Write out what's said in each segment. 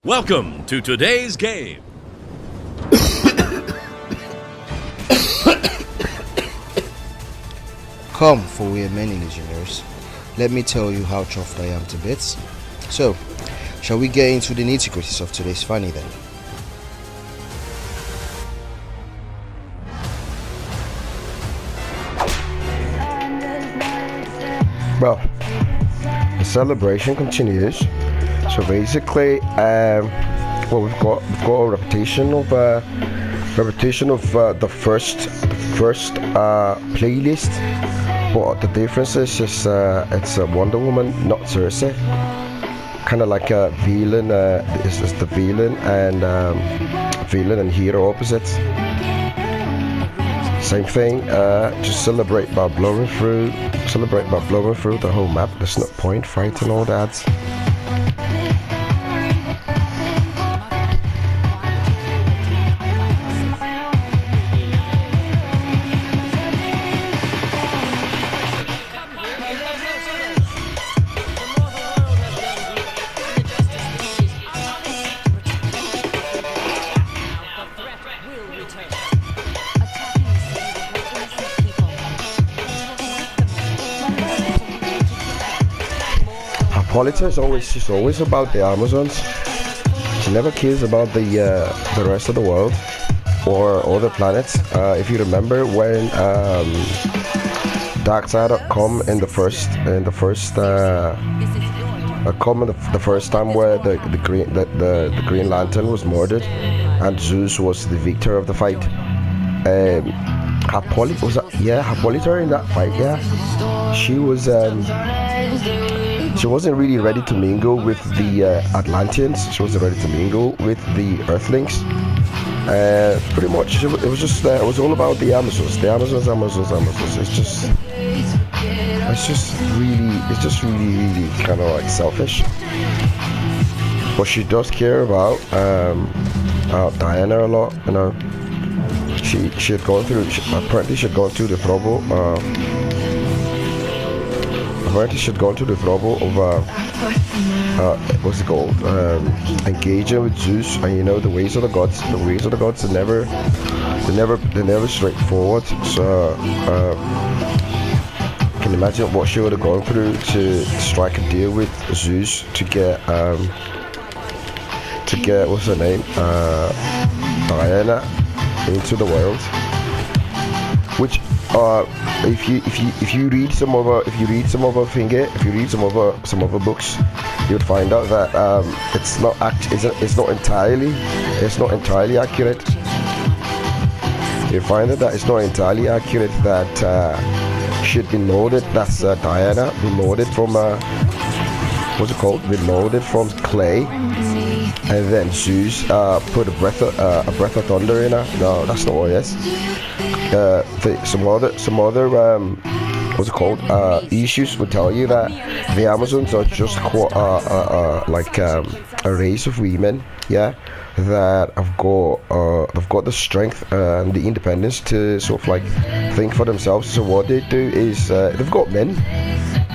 Welcome to today's game. Come, for we are many legionnaires. Let me tell you how chuffed I am to bits. So, shall we get into the nitty-gritties of today's funny then? Well, the celebration continues. So basically, we've got a repetition of the first playlist, but the difference is just it's Wonder Woman, not Cersei. Kind of like a villain. It's the villain and hero opposites. Same thing. Just celebrate by blowing through the whole map. There's no point fighting all that. Hippolyta is always about the Amazons. She never cares about the rest of the world or other planets. If you remember when Darkseid come in the first time where the Green Lantern was murdered and Zeus was the victor of the fight. Hippolyta in that fight, yeah. She wasn't really ready to mingle with the Atlanteans. She wasn't ready to mingle with the Earthlings. Pretty much, it was all about the Amazons. The Amazons. It's just really kind of like selfish. But she does care about Diana a lot. You know, she had gone through. Apparently, she had gone through the trouble. Apparently she had gone to the trouble of engaging with Zeus, and you know the ways of the gods are never straightforward. So can you imagine what she would have gone through to strike a deal with Zeus to get what's her name, Diana into the world, which if you read some other books, you would find out that it's not entirely accurate. You find that it's not entirely accurate that should be molded. That's Diana be molded from be molded from clay, and then Zeus put a breath of thunder in her. No, that's not what it is. Some other issues would tell you that the Amazons are just a race of women, yeah, that have got the strength and the independence to sort of like think for themselves. So what they do is they've got men,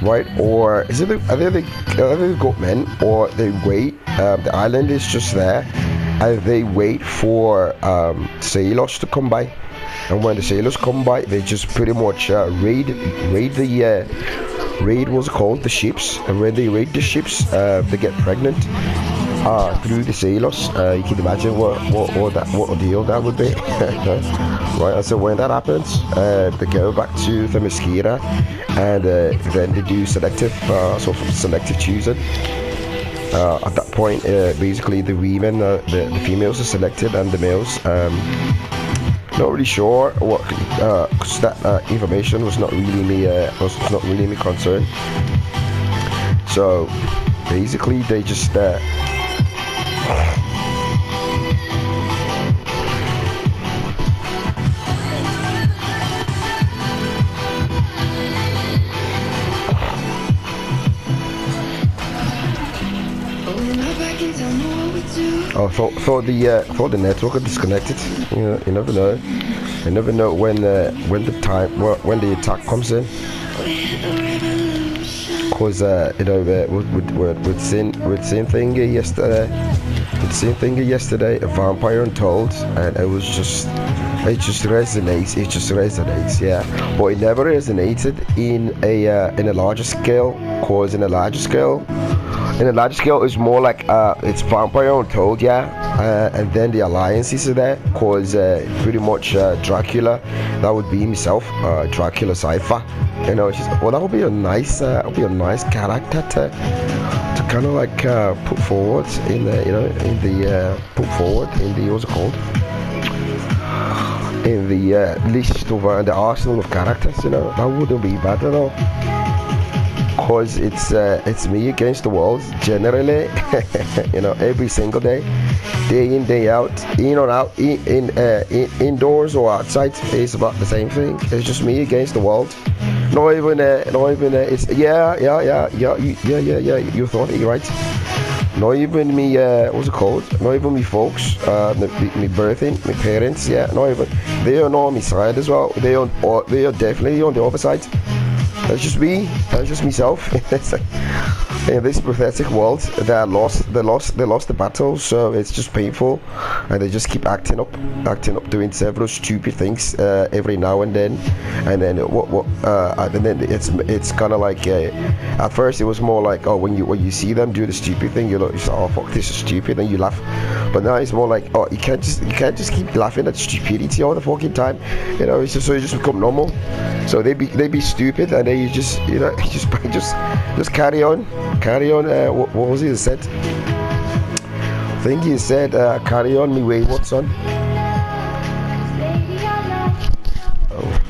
right? Or is it either they've got men or they wait. The island is just there, and they wait for sailors to come by. And when the sailors come by, they just pretty much raid the ships. And when they raid the ships, they get pregnant through the sailors. You can imagine what a deal that would be. Right, and so when that happens, they go back to the Mesquita, and then they do selective choosing. At that point, basically the women, the females are selected, and the males. Not really sure what, cause that information was not really me concern. So basically, they just thought the network had disconnected. You never know. You never know when the attack comes in. Cause we'd seen thing yesterday The same thing yesterday, a Vampire Untold, and it just resonates, yeah. But it never resonated in a larger scale, cause in a larger scale it's more like it's Vampire Untold, yeah, and then the alliances are there, cause pretty much Dracula, that would be himself, Dracula Cypharr, you know. Well, that would be a nice character to kind of like put forward in the what's it called, in the list of the arsenal of characters, you know. That wouldn't be bad at all, cause it's me against the world generally, you know, every single day in, day out, in or out, indoors or outside, it's about the same thing. It's just me against the world. Not even it's yeah, you thought it right. Not even me, what's it called? Not even me folks, me birthing, my parents, yeah, not even. They are on my side as well. They are definitely on the other side. That's just me. That's just myself. In this pathetic world, they lost the battle, so it's just painful, and they just keep acting up, doing several stupid things every now and then, and then and then it's kind of like at first it was more like, oh, when you see them do the stupid thing, you say, oh fuck, this is stupid, and you laugh. But now it's more like, oh, you can't just keep laughing at stupidity all the fucking time, you know. It's just become normal. So they be stupid, and then you just, you know, just carry on. What was it said? I think he said, carry on me wayward son. Oh.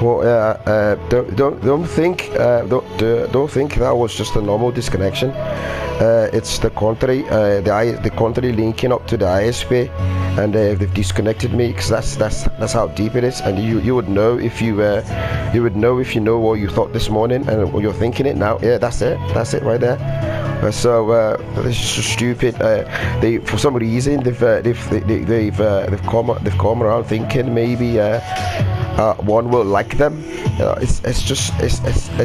Well, don't think that was just a normal disconnection. It's the country, the country linking up to the ISP, and they've disconnected me, because that's how deep it is. And you would know if you know what you thought this morning and what you're thinking it now. Yeah, that's it right there. So this is so stupid. They, for some reason, they've come around thinking maybe one will like them. It's just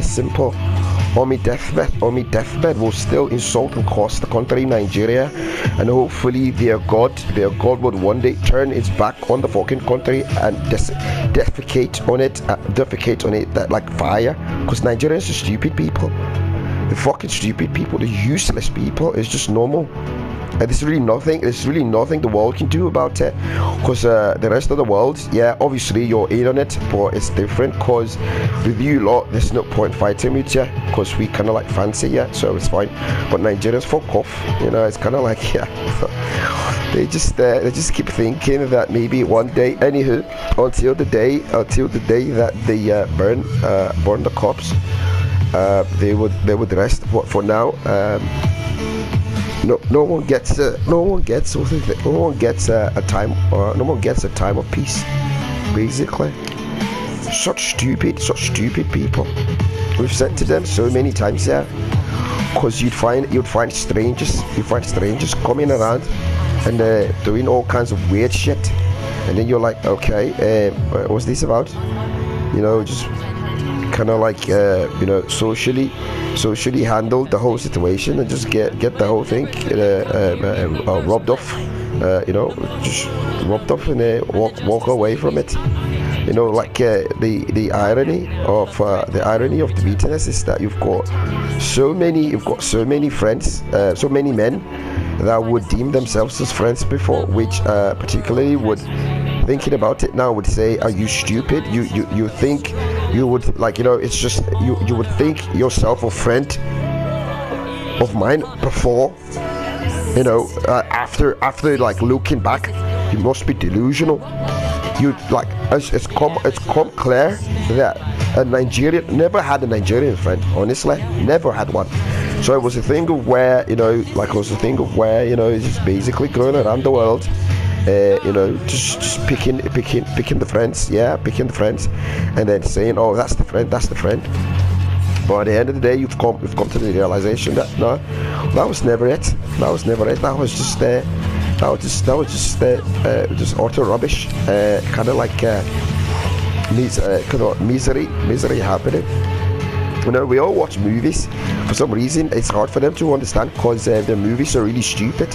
simple. On my deathbed will still insult and curse the country Nigeria, and hopefully their god would one day turn its back on the fucking country and defecate on it that like fire. Because Nigerians are stupid people. The fucking stupid people, the useless people. It's just normal. And there's really nothing the world can do about it, because the rest of the world, yeah, obviously you're in on it, but it's different, because with you lot there's no point fighting with you, because we kind of like fancy you, so it's fine. But Nigerians, fuck off, you know. It's kind of like, yeah, they just keep thinking that maybe one day, anywho, until the day that they burn the cops, they would rest. But for now, no one gets a time of peace, basically. Such stupid people. We've said to them so many times, yeah, because you'd find strangers coming around and doing all kinds of weird shit, and then you're like, okay, what's this about? You know, just kind of like socially handle the whole situation and just get the whole thing rubbed off, just rubbed off, and walk away from it. You know, like the irony of the bitterness is that you've got so many friends, so many men that would deem themselves as friends before, which particularly would, thinking about it now, would say, are you stupid? You think you would, like, you know, it's just you would think yourself a friend of mine before, you know, after like looking back, you must be delusional. You, like, it's come clear that a Nigerian never had a Nigerian friend, honestly, never had one. So it was a thing of where, you know, it's just basically going around the world, you know, just picking the friends, picking the friends, and then saying, oh, that's the friend. But at the end of the day, you've come to the realization that no, that was never it. That was just utter rubbish, kind of like misery happening. You know, we all watch movies. For some reason, it's hard for them to understand because the movies are really stupid.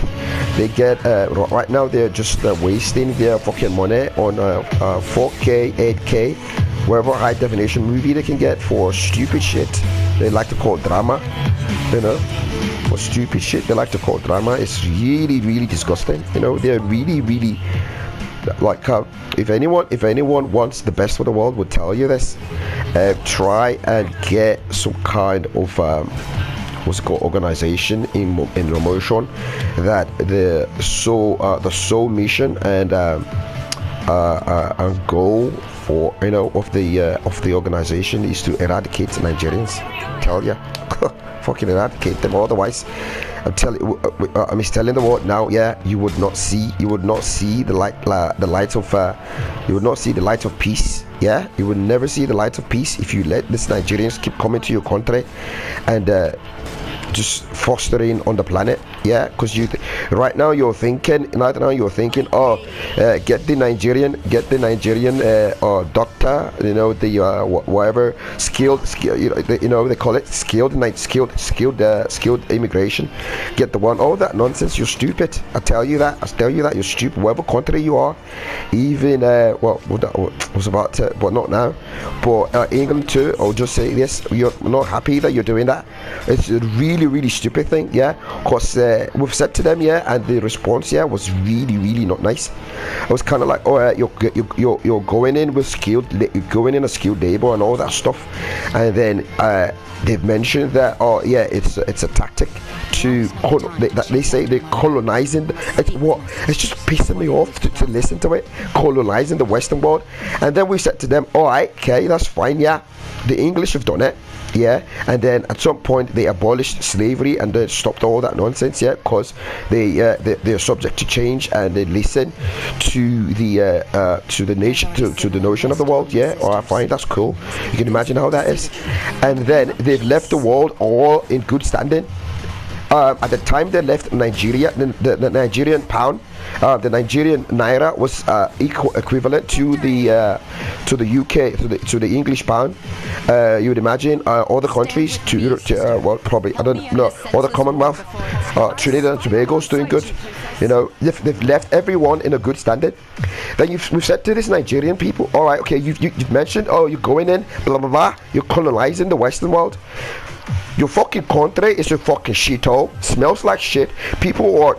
They get right now they're just wasting their fucking money on 4K, 8K, whatever high definition movie they can get for stupid shit. They like to call it drama. You know, for stupid shit they like to call it drama. It's really, really disgusting. You know, they're really, really. Like if anyone wants the best for the world, would tell you this. Try and get some kind of what's it called, organization in the motion that the sole mission and goal for, you know, of the organization is to eradicate Nigerians. Tell ya. Fucking eradicate them. Otherwise, I'm telling the world now. Yeah, you would not see the light of peace. Yeah, you would never see the light of peace if you let these Nigerians keep coming to your country and just fostering on the planet. Yeah, because right now you're thinking, oh, get the Nigerian doctor, you know, the whatever skilled, you know, they call it skilled immigration. Get the one. All that nonsense. You're stupid. I tell you that you're stupid. Whatever country you are, even was about to, but not now. But England too. I'll just say this: you're not happy that you're doing that. It's a really, really stupid thing. Yeah, because we've said to them, yeah, and the response, yeah, was really, really not nice. I was kind of like, oh, you're going in with a skilled labor and all that stuff, and then they've mentioned that, oh yeah, it's a tactic to they say they're colonizing. It's just pissing me off to listen to it, colonizing the Western world. And then we said to them, all right, okay, that's fine, yeah, the English have done it. Yeah, and then at some point they abolished slavery and they stopped all that nonsense. Yeah, because they're subject to change and they listen to the nation, to the notion of the world. Yeah, all right, fine, that's cool. You can imagine how that is. And then they've left the world all in good standing. At the time they left Nigeria, the Nigerian pound, the Nigerian naira was equivalent to the UK, to the English pound. You would imagine other countries well, probably, I don't know, other Commonwealth, Trinidad and Tobago's doing good. You know, they've left everyone in a good standing. Then we've said to these Nigerian people, all right, okay, you've mentioned, oh, you're going in, blah blah blah, you're colonizing the Western world. Your fucking country is a fucking shithole. Smells like shit. People are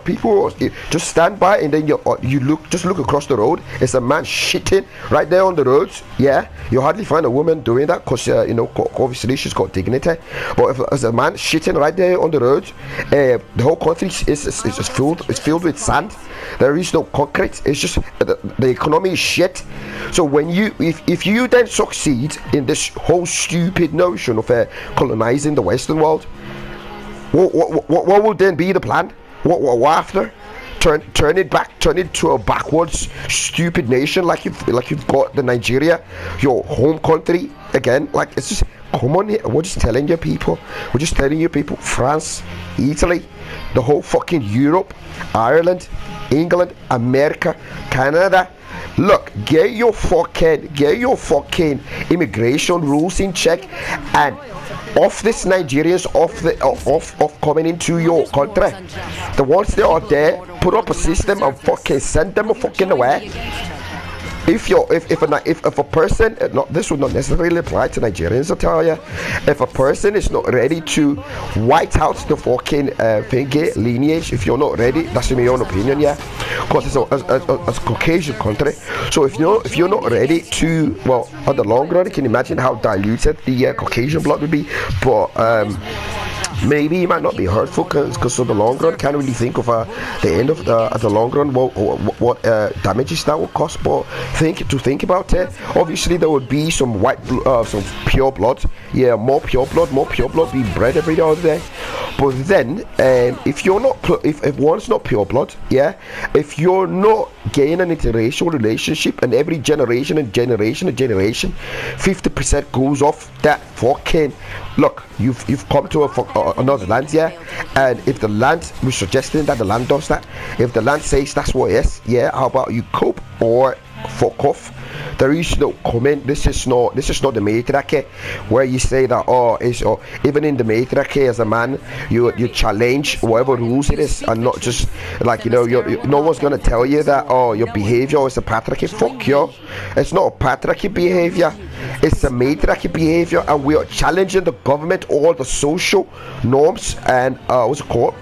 just stand by and then you look across the road. It's a man shitting right there on the roads. Yeah, you hardly find a woman doing that because you know, obviously she's got dignity. But if there's a man shitting right there on the road, the whole country is filled with sand. There is no concrete. It's just the economy is shit. So when if you then succeed in this whole stupid notion of colonizing the Western world, what would then be the plan? What after? Turn it back, turn it to a backwards stupid nation like you've got the Nigeria, your home country again. Like, it's just, come on here. We're just telling you people, France, Italy, the whole fucking Europe, Ireland, England, America, Canada. Look, get your fucking immigration rules in check and off these Nigerians off coming into your country. The ones that are there, put up a system and fucking send them fucking away. if a person, this would not necessarily apply to Nigerians, I tell you, if a person is not ready to white out the fucking thingy lineage, if you're not ready, that's in my own opinion, yeah, because it's a Caucasian country. So if you're not ready to, well, on the long run, you can imagine how diluted the Caucasian blood would be, but maybe it might not be hurtful because on the long run, can't really think of the end of the long run what damages that will cost. But think about it. Obviously, there would be some some pure blood. Yeah, more pure blood being bred every other day. But then, if one's not pure blood, yeah, if you're not gaining an interracial relationship, and every generation, 50% goes off that fucking. Look, you've come to another land, yeah, and if the land, we're suggesting that the land does that. If the land says that's what it is, yeah, how about you cope or fuck off? There is no comment. This is not the matriarchy where you say that even in the matriarchy as a man you challenge whatever rules it is, and not just like no one's gonna tell you that your behavior is a patriarchy. Fuck you, it's not a patriarchy behavior, it's a matriarchy behavior, and we are challenging the government, all the social norms and what's it called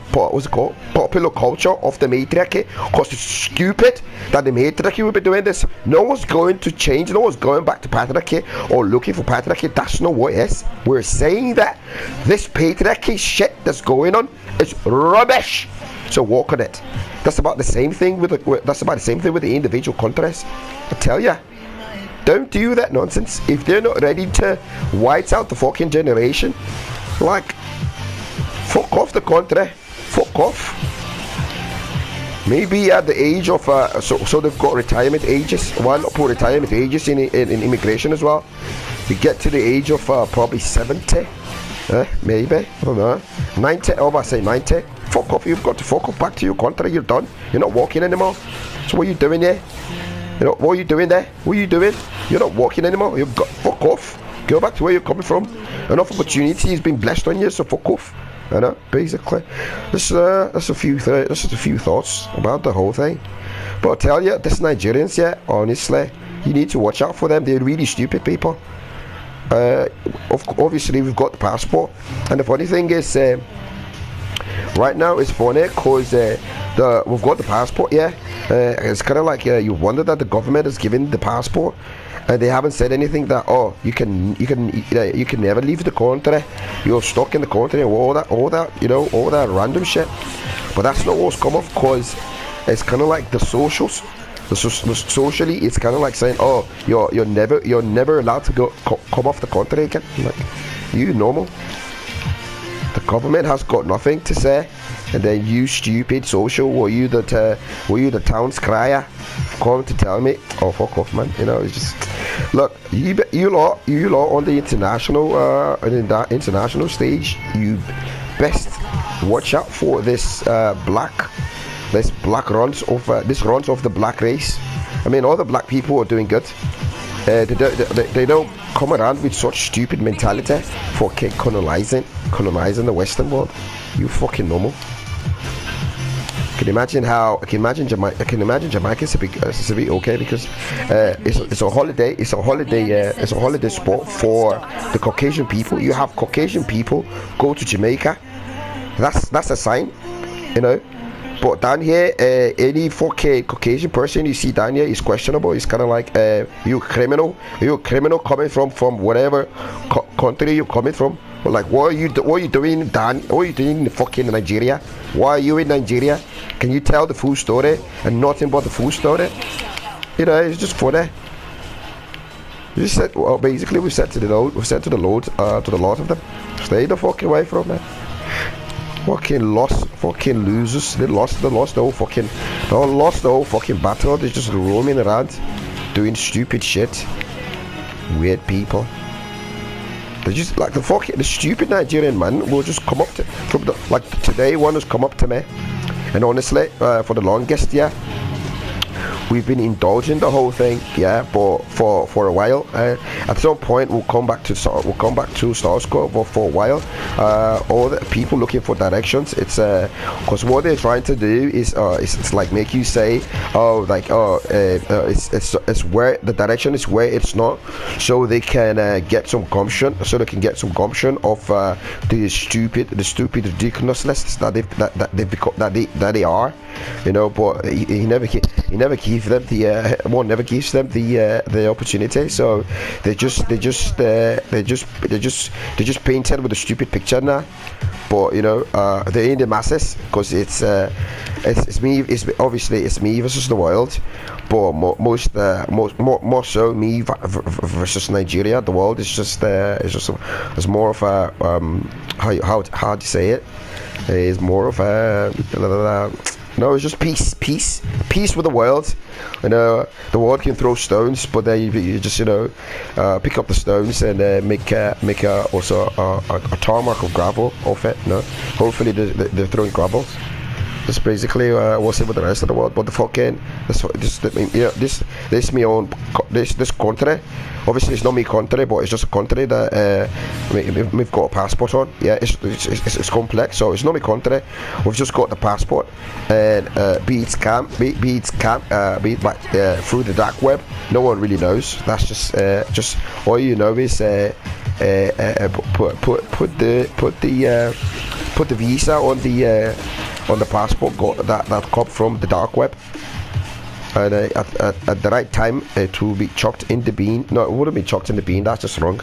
popular culture of the matriarchy, because it's stupid that the matriarchy will be doing this. No one's going to change, no one's going back to patriarchy or looking for patriarchy. That's not what it is. We're saying that this patriarchy shit that's going on is rubbish, so walk on it. That's about the same thing with the individual countries. I tell ya, don't do that nonsense. If they're not ready to white out the fucking generation, like, fuck off the country, fuck off. Maybe at the age of so they've got retirement ages. Why not put retirement ages in immigration as well? You get to the age of probably 70, maybe, I don't know, 90. Oh, I say 90. Fuck off. You've got to fuck off back to your country. You're done. You're not walking anymore. So what are you doing there? What are you doing there? What are you doing? You're not walking anymore. You've got fuck off. Go back to where you're coming from. Enough opportunity has been blessed on you, so fuck off. I know, basically. That's a few thoughts about the whole thing. But I tell you, this Nigerians, yeah, honestly, you need to watch out for them. They're really stupid people. Obviously, we've got the passport, and the funny thing is, right now it's funny because we've got the passport, yeah. It's kind of like you wonder that the government is giving the passport, and they haven't said anything that you can never leave the country, you're stuck in the country, and all that random shit. But that's not what's come off, because it's kind of like the socials. Socially, it's kind of like saying, you're never allowed to come off the country again. Like, you normal. The government has got nothing to say, and then you stupid social, were you the town's crier, come to tell me, fuck off, man. It's just, look, you lot on the international stage, you best watch out for this runs of the black race. I mean, all the black people are doing good. They don't come around with such stupid mentality for colonizing the Western world. You fucking normal. I can imagine Jamaica to be okay, because it's a holiday spot for the Caucasian people. You have Caucasian people go to Jamaica. That's a sign, But down here, any fucking Caucasian person you see down here is questionable. It's kind of like, you a criminal coming from whatever country you're coming from. But like, what are you doing in fucking Nigeria? Why are you in Nigeria? Can you tell the full story and nothing but the full story? It's just funny. Basically, we said to the Lord of them, stay the fuck away from me. Fucking losers. They lost the whole fucking battle. They're just roaming around doing stupid shit. Weird people. They're just like the stupid Nigerian man will just come up to today. One has come up to me, and honestly, for the longest, yeah, we've been indulging the whole thing, yeah, but for a while. At some point, we'll come back to status quo, but for a while, all the people looking for directions. It's because what they're trying to do is it's like make you say, it's where the direction is where it's not, so they can get some gumption, of the stupid ridiculousness that they are, you know. But he never gives them the opportunity. So they just painted with a stupid picture now. But you know, they're in the masses because it's me. Obviously it's me versus the world, but more so me versus Nigeria. The world is just it's more of a how do you say it? It's more of a no, it's just peace with the world. You know, the world can throw stones, but then you just, you know, pick up the stones and make also a tarmac of gravel off it. You know, hopefully they're throwing gravel. That's basically what's it with the rest of the world. But the fucking this me own this country. Obviously, it's not me country, but it's just a country that we've got a passport on. Yeah, it's complex, so it's not me country. We've just got the passport, and be it through the dark web. No one really knows. That's just all you know is put the visa on the passport. Got that come from the dark web. And at the right time, it will be chucked in the bin. No, it wouldn't be chucked in the bin. That's just wrong.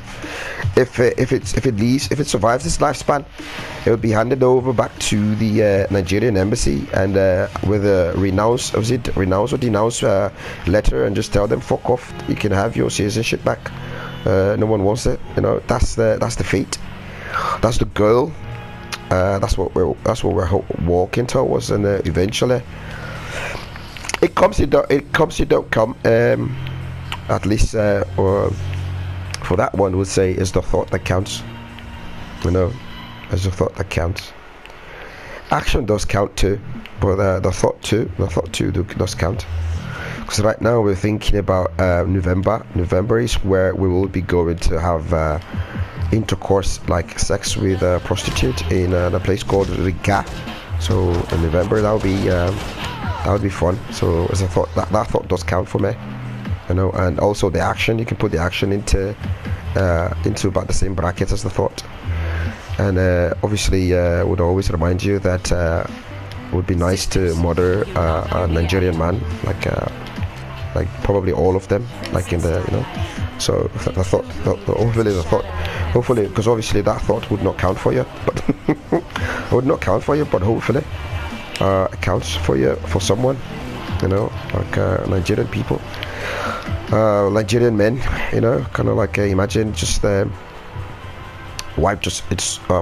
If it survives its lifespan, it will be handed over back to the Nigerian embassy and with a renounce or denounce letter, and just tell them fuck off. You can have your citizenship back. No one wants it. You know, that's the fate. That's the goal. That's what we're walking towards, and eventually. It comes, you don't come. At least, or for that one, would say is the thought that counts. You know, is the thought that counts. Action does count too, but the thought too does count. Because right now we're thinking about November. November is where we will be going to have intercourse, like sex with a prostitute in a place called Riga. So in November that would be fun. So as I thought, that thought does count for me, you know. And also the action, you can put the action into about the same bracket as the thought. And obviously would always remind you that it would be nice to murder a Nigerian man, like probably all of them, like in the, you know. So the thought, hopefully, because obviously that thought would not count for you, but hopefully it counts for you, for someone, you know, like Nigerian people, Nigerian men, you know, kind of like imagine just for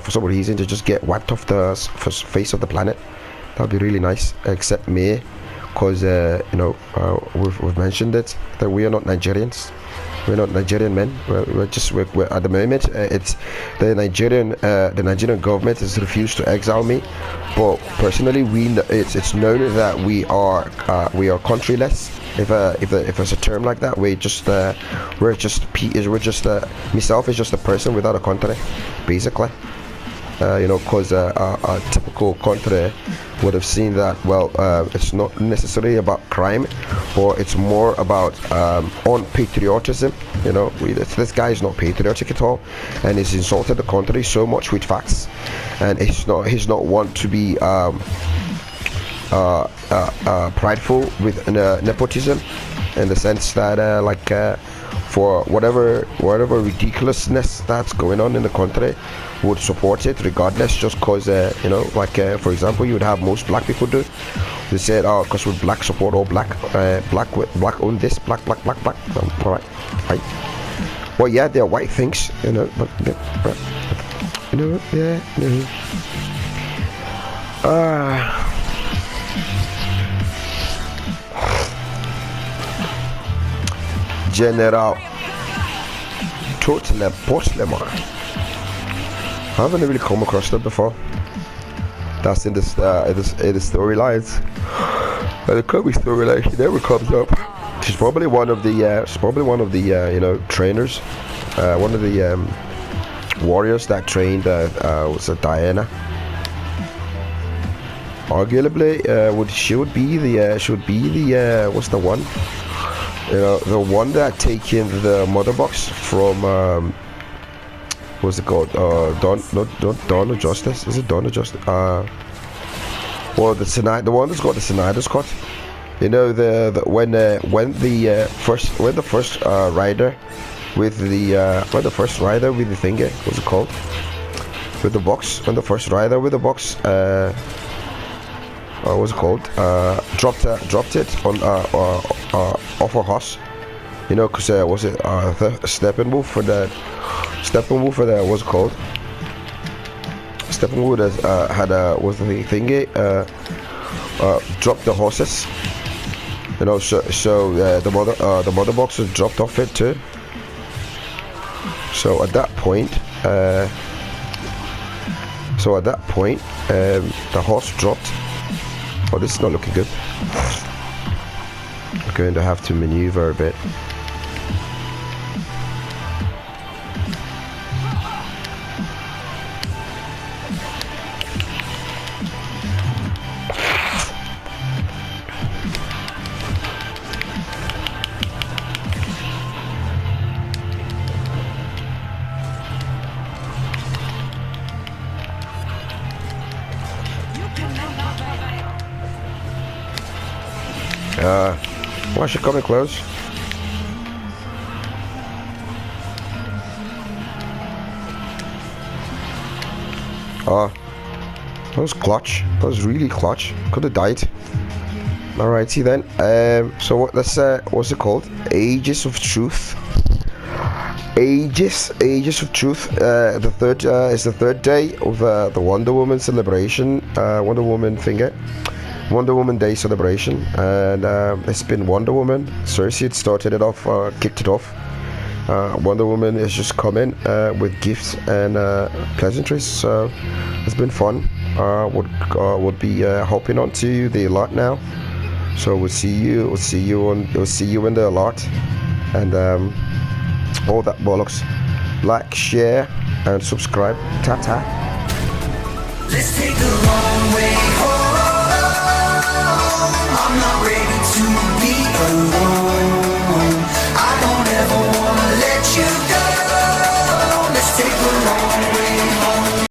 some reason to just get wiped off the face of the planet. That'd be really nice, except me, because you know, we've mentioned it that we are not Nigerians. We're not Nigerian men. We're at the moment. It's the Nigerian government has refused to exile me, but personally, it's known that we are countryless. If there's a term like that, myself is just a person without a country, basically. You know, because a typical country would have seen that, well, it's not necessarily about crime, but it's more about unpatriotism. You know, this guy is not patriotic at all, and he's insulted the country so much with facts, and he's not one to be prideful with nepotism, in the sense that for whatever ridiculousness that's going on in the country, would support it regardless, just cause you know, like for example, you would have most black people do. They said, oh, because we're black, support all black, black own this, black. All right. Well, yeah, they're white things, you know, but right. You know, yeah. General Totally Postleman. I haven't really come across that before. That's in the storylines. And the Kobe storyline, she never comes up. She's probably one of the, you know, trainers, one of the warriors that trained was Diana. Arguably, she would be the what's the one? You know, the one that taken the mother box from what's it called? Dawn of Justice. Is it Dawn of Justice? Well, the one that's got the Snyder's cut. You know, when the first rider with the finger, what's it called? With the box. When the first rider with the box, what's it called? Dropped it on off a horse. You know, cause was it the Steppenwolf for the what's it called? Steppenwolf had was the thingy dropped the horses. You know, so the mother box was dropped off it too. So at that point, the horse dropped. Oh, this is not looking good. I'm going to have to maneuver a bit. Why is she coming close? That was clutch. That was really clutch. Could have died. Alrighty then. So let's what's it called? Aegis of Truth. Aegis of Truth. The third is the third day of the Wonder Woman celebration. Wonder Woman Day celebration, and it's been Wonder Woman. Cersei started it off, kicked it off. Wonder Woman is just coming with gifts and pleasantries, so it's been fun. Would be hopping onto the lot now, so we'll see you in the lot, and all that bollocks. Like, share, and subscribe. Ta-ta. Let's take the long way home. I'm not ready to be alone.